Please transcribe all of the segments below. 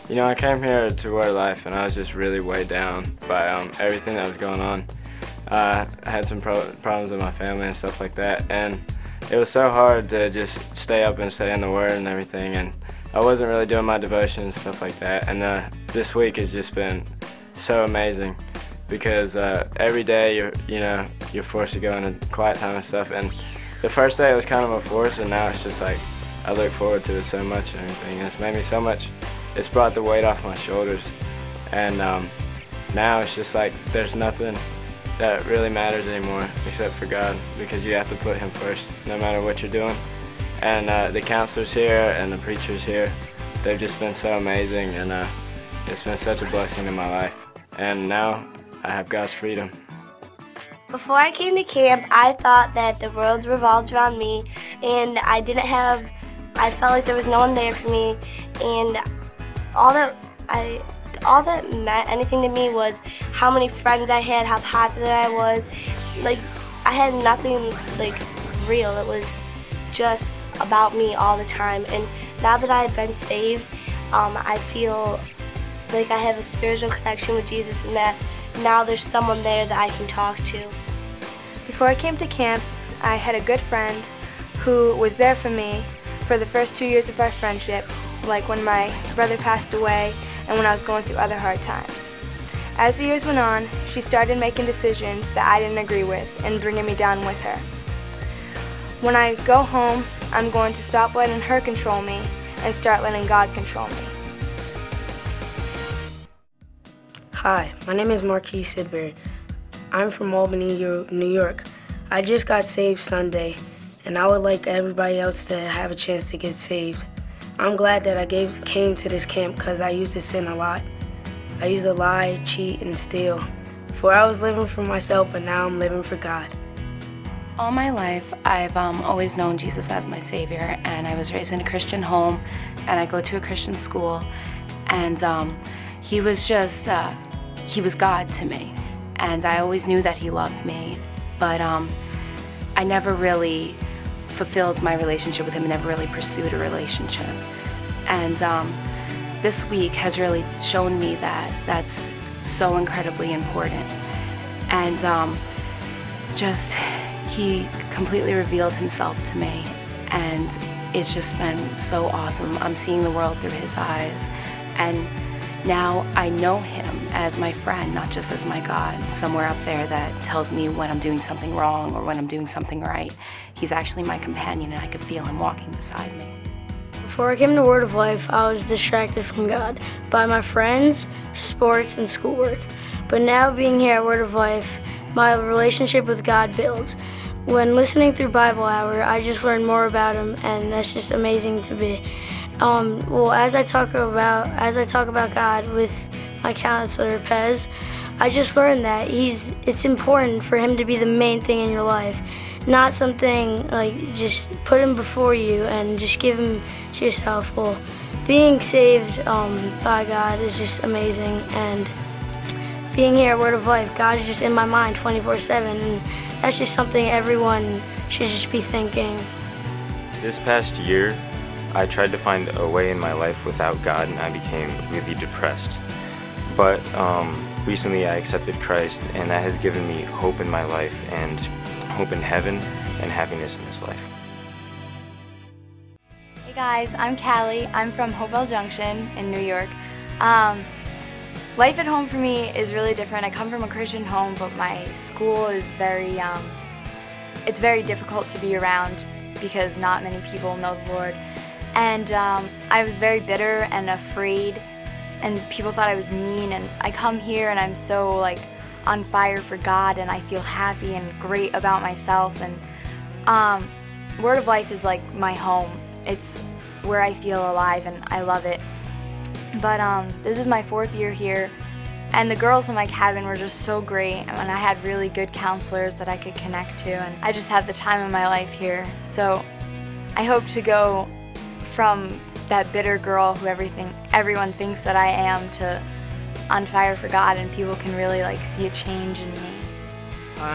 You know, I came here to Word of Life and I was just really weighed down by everything that was going on. I had some problems with my family and stuff like that, and it was so hard to just stay up and stay in the Word and everything, and I wasn't really doing my devotion and stuff like that. And this week has just been so amazing because every day you're forced to go into quiet time and stuff. And the first day it was kind of a force, and now it's just like I look forward to it so much and everything. And it's made me so much. It's brought the weight off my shoulders, and now it's just like there's nothing that really matters anymore except for God, because you have to put Him first no matter what you're doing. And the counselors here and the preachers here, they've just been so amazing, and it's been such a blessing in my life. And now I have God's freedom. Before I came to camp, I thought that the world revolved around me, and I felt like there was no one there for me, and all that meant anything to me was how many friends I had, how popular I was. Like, I had nothing like real. It was just about me all the time. And now that I've been saved, I feel like I have a spiritual connection with Jesus, and that now there's someone there that I can talk to. Before I came to camp, I had a good friend who was there for me for the first 2 years of our friendship, like when my brother passed away and when I was going through other hard times. As the years went on, she started making decisions that I didn't agree with and bringing me down with her. When I go home, I'm going to stop letting her control me and start letting God control me. Hi, my name is Marquis Sidbury. I'm from Albany, New York. I just got saved Sunday, and I would like everybody else to have a chance to get saved. I'm glad that I came to this camp because I used to sin a lot. I used to lie, cheat, and steal. Before I was living for myself, but now I'm living for God. All my life, I've always known Jesus as my Savior, and I was raised in a Christian home, and I go to a Christian school, and He was He was God to me, and I always knew that He loved me, but I never really fulfilled my relationship with Him, never really pursued a relationship. And this week has really shown me that that's so incredibly important. And He completely revealed Himself to me, and it's just been so awesome. I'm seeing the world through His eyes, and now I know Him as my friend, not just as my God, somewhere up there that tells me when I'm doing something wrong or when I'm doing something right. He's actually my companion, and I could feel Him walking beside me. Before I came to Word of Life, I was distracted from God by my friends, sports, and schoolwork. But now being here at Word of Life, my relationship with God builds. When listening through Bible Hour, I just learn more about Him, and that's just amazing to be. Well, as I talk about God with my counselor Pez, I just learned that it's important for Him to be the main thing in your life, not something like just put Him before you and just give Him to yourself. Well, being saved by God is just amazing, and being here at Word of Life, God is just in my mind 24/7, and that's just something everyone should just be thinking. This past year, I tried to find a way in my life without God, and I became really depressed. But recently I accepted Christ, and that has given me hope in my life, and hope in heaven, and happiness in this life. Hey guys, I'm Callie. I'm from Hopewell Junction in New York. Life at home for me is really different. I come from a Christian home, but my school is it's very difficult to be around because not many people know the Lord. And I was very bitter and afraid, and people thought I was mean, and I come here and I'm so like on fire for God, and I feel happy and great about myself, and Word of Life is like my home. It's where I feel alive, and I love it. But this is my 4th year here, and the girls in my cabin were just so great, and I had really good counselors that I could connect to, and I just had the time of my life here. So I hope to go from that bitter girl who everyone thinks that I am to on fire for God, and people can really like see a change in me.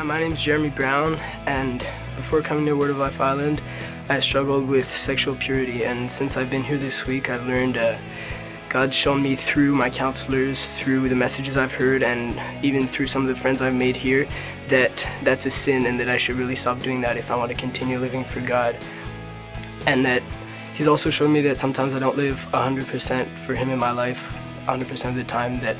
My name is Jeremy Brown, and before coming to Word of Life Island, I struggled with sexual purity, and since I've been here this week, I've learned God's shown me through my counselors, through the messages I've heard, and even through some of the friends I've made here, that that's a sin and that I should really stop doing that if I want to continue living for God. And that He's also shown me that sometimes I don't live 100% for Him in my life, 100% of the time, that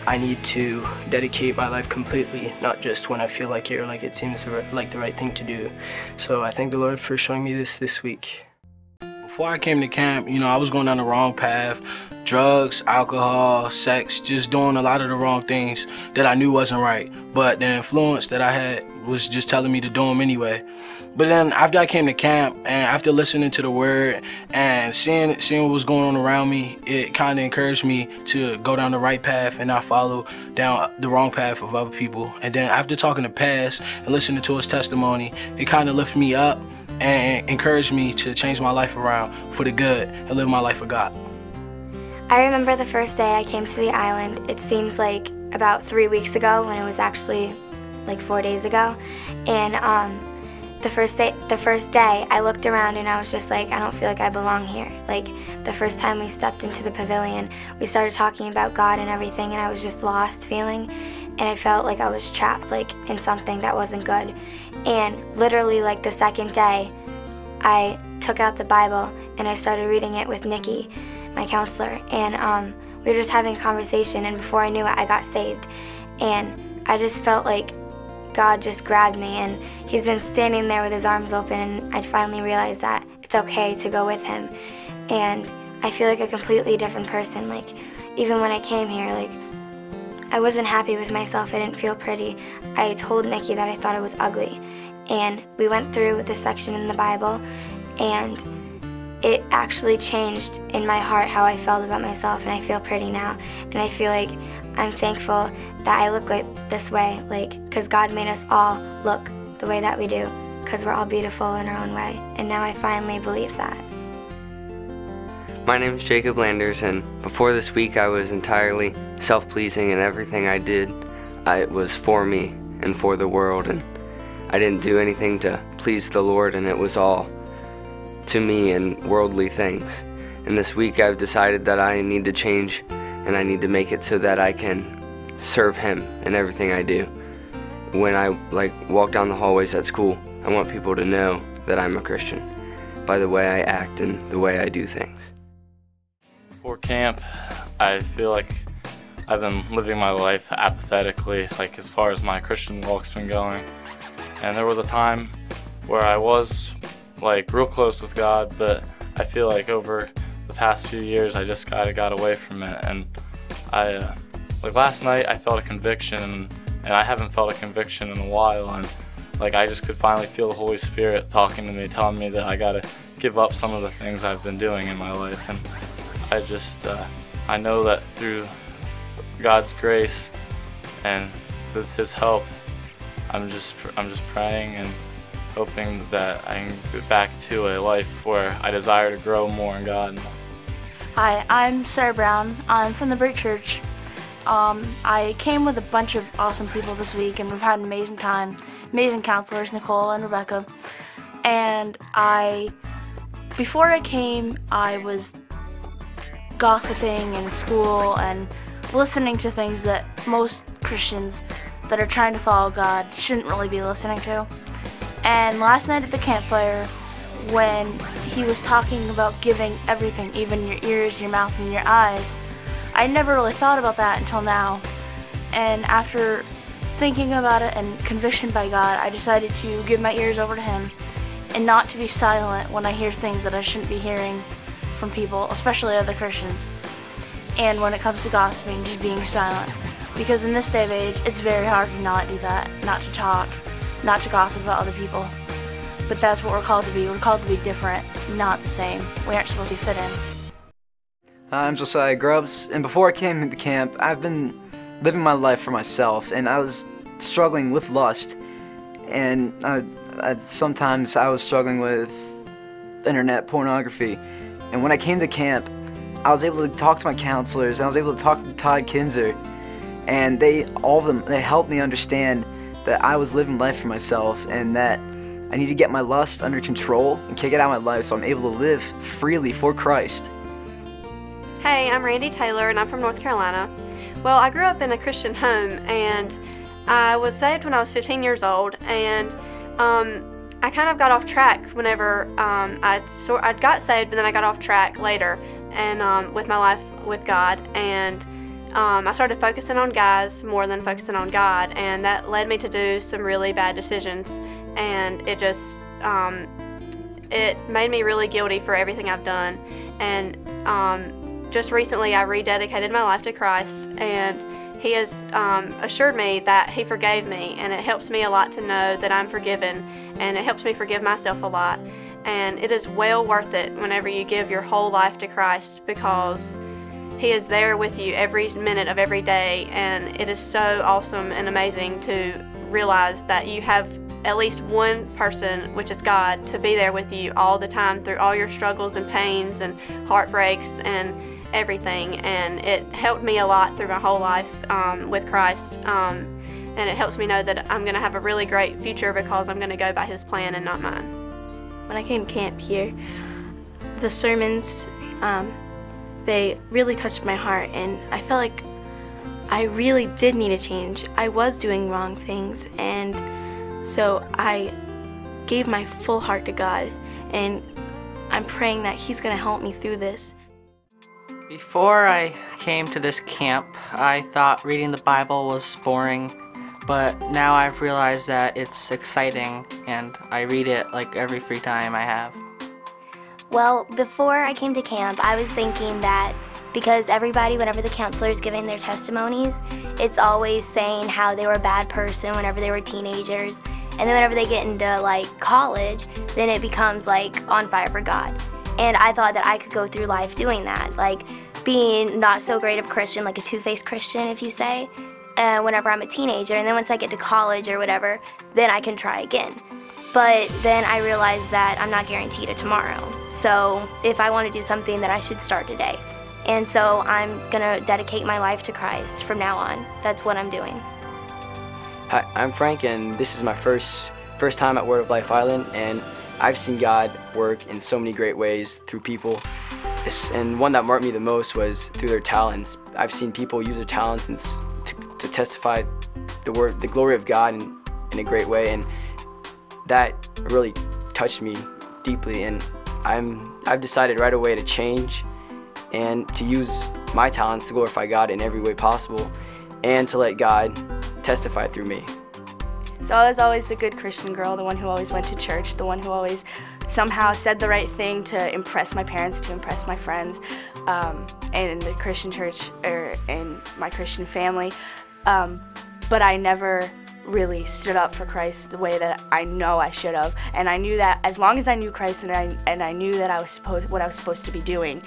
I need to dedicate my life completely, not just when I feel like it or like it seems like the right thing to do. So I thank the Lord for showing me this week. Before I came to camp, I was going down the wrong path. Drugs, alcohol, sex, just doing a lot of the wrong things that I knew wasn't right. But the influence that I had was just telling me to do them anyway. But then after I came to camp and after listening to the word and seeing what was going on around me, it kind of encouraged me to go down the right path and not follow down the wrong path of other people. And then after talking to Paz and listening to his testimony, it kind of lifted me up and encouraged me to change my life around for the good and live my life for God. I remember the first day I came to the island. It seems like about 3 weeks ago when it was actually like 4 days ago. And the first day I looked around and I was just like, I don't feel like I belong here. Like the first time we stepped into the pavilion, we started talking about God and everything, and I was just lost feeling, and I felt like I was trapped like in something that wasn't good. And literally like the second day, I took out the Bible and I started reading it with Nikki, my counselor, and we were just having a conversation, and before I knew it, I got saved. And I just felt like God just grabbed me, and He's been standing there with His arms open, and I finally realized that it's okay to go with Him. And I feel like a completely different person. Like even when I came here, like I wasn't happy with myself. I didn't feel pretty. I told Nikki that I thought I was ugly, and we went through this section in the Bible, and it actually changed in my heart how I felt about myself, and I feel pretty now. And I feel like I'm thankful that I look like this way, because God made us all look the way that we do, because we're all beautiful in our own way. And now I finally believe that. My name is Jacob Landers, and before this week I was entirely self-pleasing, and everything I did, it was for me and for the world, and I didn't do anything to please the Lord, and it was all to me and worldly things. And this week I've decided that I need to change, and I need to make it so that I can serve Him in everything I do. When I walk down the hallways at school, I want people to know that I'm a Christian by the way I act and the way I do things. Before camp, I feel like I've been living my life apathetically, as far as my Christian walk's been going. And there was a time where I was real close with God, but I feel like over the past few years I just kind of got away from it. And I last night I felt a conviction, and I haven't felt a conviction in a while, and I just could finally feel the Holy Spirit talking to me, telling me that I gotta give up some of the things I've been doing in my life. And I know that through God's grace and with His help, I'm just praying and hoping that I can get back to a life where I desire to grow more in God. Hi, I'm Sarah Brown. I'm from the Brick Church. I came with a bunch of awesome people this week, and we've had an amazing time. Amazing counselors, Nicole and Rebecca. And before I came, I was gossiping in school and listening to things that most Christians that are trying to follow God shouldn't really be listening to. And last night at the campfire, when he was talking about giving everything, even your ears, your mouth, and your eyes, I never really thought about that until now. And after thinking about it and convicted by God, I decided to give my ears over to Him and not to be silent when I hear things that I shouldn't be hearing from people, especially other Christians. And when it comes to gossiping, just being silent. Because in this day of age, it's very hard to not do that, not to talk, not to gossip about other people. But that's what we're called to be. We're called to be different, not the same. We aren't supposed to fit in. I'm Josiah Grubbs, and before I came into camp, I've been living my life for myself, and I was struggling with lust, and sometimes I was struggling with internet pornography. And when I came to camp, I was able to talk to my counselors, I was able to talk to Todd Kinzer, and they helped me understand that I was living life for myself, and that I need to get my lust under control and kick it out of my life so I'm able to live freely for Christ. Hey, I'm Randy Taylor and I'm from North Carolina. Well, I grew up in a Christian home and I was saved when I was 15 years old, and I kind of got off track whenever I got saved, but then I got off track later and with my life with God, and I started focusing on guys more than focusing on God, and that led me to do some really bad decisions, and it just it made me really guilty for everything I've done. And just recently I rededicated my life to Christ, and He has assured me that He forgave me, and it helps me a lot to know that I'm forgiven, and it helps me forgive myself a lot. And it is well worth it whenever you give your whole life to Christ, because He is there with you every minute of every day, and it is so awesome and amazing to realize that you have at least one person, which is God, to be there with you all the time through all your struggles and pains and heartbreaks and everything. And it helped me a lot through my whole life with Christ, and it helps me know that I'm going to have a really great future because I'm going to go by His plan and not mine. When I came to camp here, the sermons, they really touched my heart, and I felt like I really did need a change. I was doing wrong things, and so I gave my full heart to God, and I'm praying that He's going to help me through this. Before I came to this camp, I thought reading the Bible was boring, but now I've realized that it's exciting, and I read it like every free time I have. Well, before I came to camp, I was thinking that because everybody, whenever the counselor is giving their testimonies, it's always saying how they were a bad person whenever they were teenagers, and then whenever they get into like college, then it becomes like on fire for God. And I thought that I could go through life doing that, like being not so great of a Christian, like a two-faced Christian, if you say, whenever I'm a teenager, and then once I get to college or whatever, then I can try again. But then I realized that I'm not guaranteed a tomorrow. So if I want to do something, that I should start today. And so I'm gonna dedicate my life to Christ from now on. That's what I'm doing. Hi, I'm Frank, and this is my first time at Word of Life Island, and I've seen God work in so many great ways through people. And one that marked me the most was through their talents. I've seen people use their talents and to testify the glory of God in a great way, and that really touched me deeply. And I've decided right away to change and to use my talents to glorify God in every way possible, and to let God testify through me. So I was always the good Christian girl, the one who always went to church, the one who always somehow said the right thing to impress my parents, to impress my friends, in the Christian church or in my Christian family. But I never really stood up for Christ the way that I know I should have. And I knew that as long as I knew Christ and I knew that what I was supposed to be doing,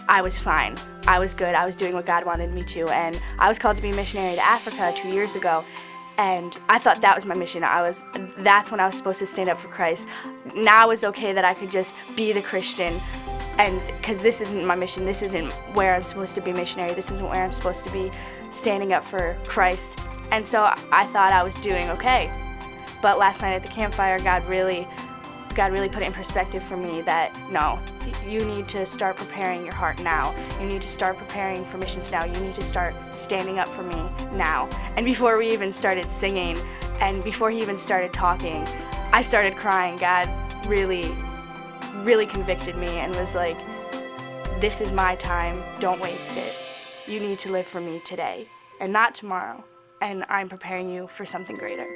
I was fine. I was good. I was doing what God wanted me to. And I was called to be a missionary to Africa 2 years ago. And I thought that was my mission. That's when I was supposed to stand up for Christ. Now it's okay that I could just be the Christian, and because this isn't my mission, this isn't where I'm supposed to be a missionary, this isn't where I'm supposed to be standing up for Christ. And so I thought I was doing okay. But last night at the campfire, God really put it in perspective for me that no, you need to start preparing your heart now. You need to start preparing for missions now. You need to start standing up for me now. And before we even started singing, and before he even started talking, I started crying. God really convicted me and was like, this is my time, don't waste it. You need to live for me today and not tomorrow. And I'm preparing you for something greater.